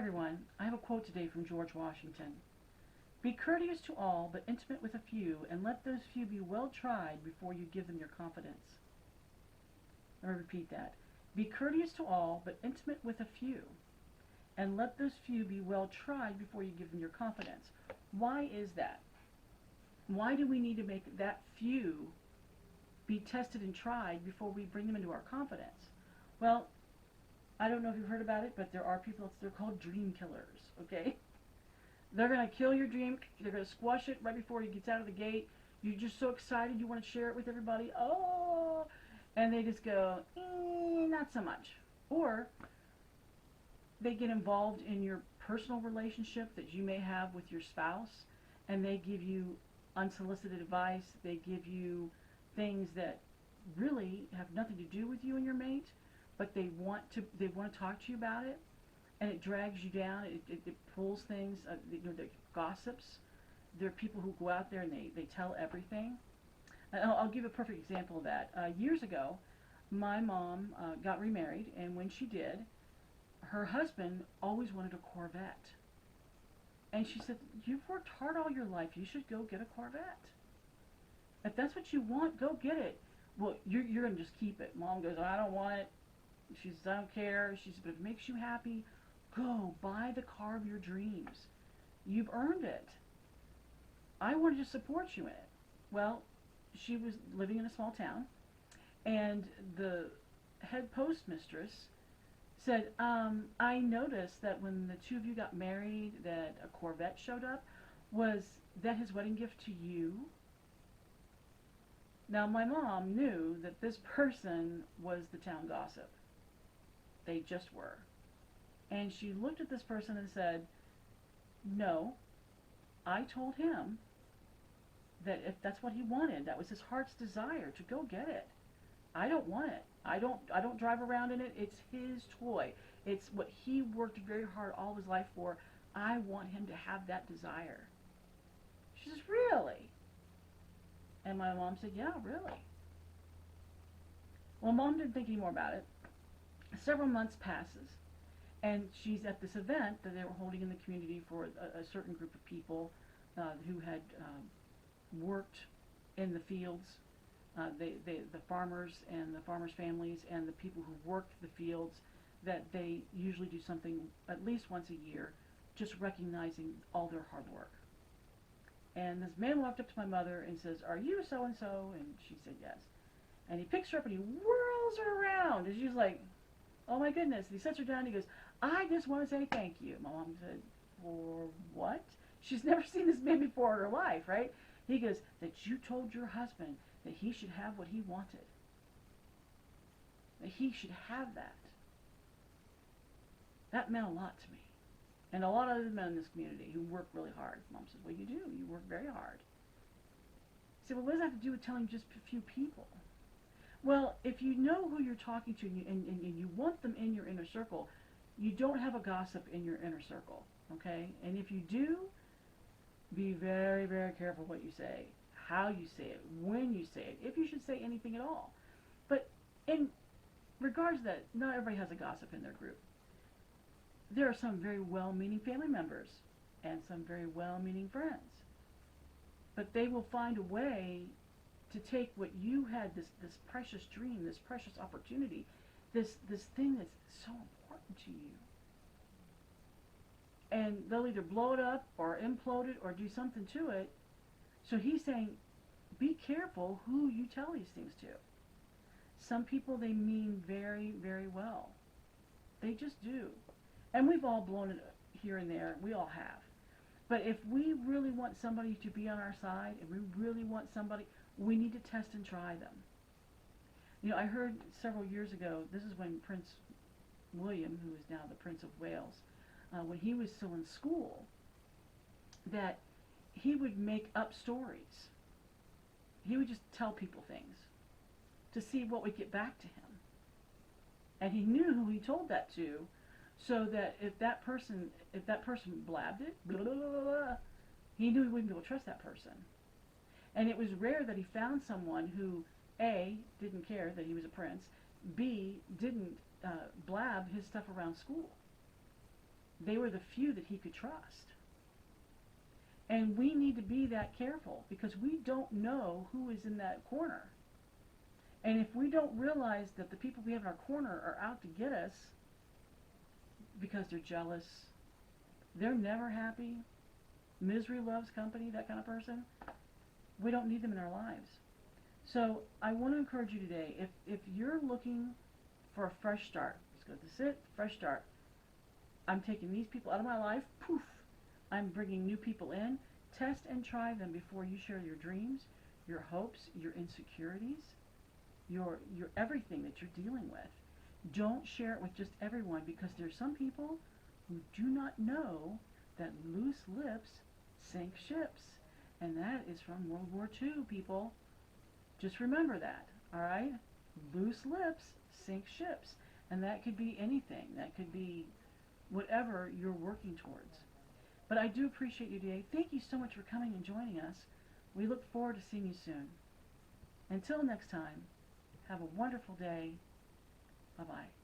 everyone. I have a quote today from George Washington. Be courteous to all, but intimate with a few, and let those few be well tried before you give them your confidence. Let me repeat that. Be courteous to all, but intimate with a few, and let those few be well tried before you give them your confidence. Why is that? Why do we need to make that few be tested and tried before we bring them into our confidence? Well, I don't know if you've heard about it, but there are people, they're called dream killers, okay? They're going to kill your dream. They're going to squash it right before he gets out of the gate. You're just so excited you want to share it with everybody. Oh! And they just go, not so much. Or they get involved in your personal relationship that you may have with your spouse, and they give you unsolicited advice. They give you things that really have nothing to do with you and your mate, but they want to talk to you about it, and it drags you down. It pulls things. They're gossips. There are people who go out there and they tell everything. And I'll give a perfect example of that. Years ago, my mom got remarried, and when she did, her husband always wanted a Corvette. And she said, "You've worked hard all your life. You should go get a Corvette. If that's what you want, go get it." Well, you're going to just keep it. Mom goes, "I don't want it." She says, "I don't care." She says, "But if it makes you happy, go buy the car of your dreams. You've earned it. I wanted to support you in it." Well, she was living in a small town, and the head postmistress said, "I noticed that when the two of you got married that a Corvette showed up. Was that his wedding gift to you?" Now, my mom knew that this person was the town gossip. They just were. And she looked at this person and said, "No, I told him that if that's what he wanted, that was his heart's desire, to go get it. I don't want it. I don't drive around in it. It's his toy. It's what he worked very hard all his life for. I want him to have that desire." She says, "Really?" And my mom said, "Yeah, really." Well, Mom didn't think any more about it. Several months passes, and she's at this event that they were holding in the community for a certain group of people who had worked in the fields. The farmers and the farmers' families and the people who worked the fields, that they usually do something at least once a year, just recognizing all their hard work. And this man walked up to my mother and says, "Are you so-and-so?" And she said yes. And he picks her up and he whirls her around. And she's like, "Oh my goodness." And he sets her down and he goes, "I just want to say thank you." My mom said, "For what?" She's never seen this man before in her life, right? He goes, "That you told your husband that he should have what he wanted. That he should have that." That meant a lot to me. And a lot of other men in this community who work really hard. Mom says, "Well, you do. You work very hard." I said, "Well, what does that have to do with telling just a few people?" Well, if you know who you're talking to and you want them in your inner circle, you don't have a gossip in your inner circle, okay? And if you do, be very, very careful what you say, how you say it, when you say it, if you should say anything at all. But in regards to that, not everybody has a gossip in their group. There are some very well-meaning family members and some very well-meaning friends. But they will find a way to take what you had, this precious dream, this precious opportunity, this thing that's so important to you, and they'll either blow it up or implode it or do something to it. So he's saying, be careful who you tell these things to. Some people, they mean very, very well. They just do. And we've all blown it here and there. We all have. But if we really want somebody to be on our side, and we really want somebody, we need to test and try them. You know, I heard several years ago, this is when Prince William, who is now the Prince of Wales, when he was still in school, that he would make up stories. He would just tell people things to see what would get back to him. And he knew who he told that to, so that if that person blabbed it, blah, blah, blah, blah, he knew he wouldn't be able to trust that person. And it was rare that he found someone who, A, didn't care that he was a prince, B, didn't blab his stuff around school. they were the few that he could trust. And we need to be that careful because we don't know who is in that corner. And if we don't realize that the people we have in our corner are out to get us because they're jealous, they're never happy, misery loves company, that kind of person, we don't need them in our lives. So I want to encourage you today, if you're looking for a fresh start, let's go, this is it, fresh start. I'm taking these people out of my life, poof, I'm bringing new people in. Test and try them before you share your dreams, your hopes, your insecurities, your everything that you're dealing with. Don't share it with just everyone because there's some people who do not know that loose lips sink ships. And that is from World War II, people. Just remember that, all right? Loose lips sink ships. And that could be anything. That could be whatever you're working towards. But I do appreciate you today. Thank you so much for coming and joining us. We look forward to seeing you soon. Until next time, have a wonderful day. Bye-bye.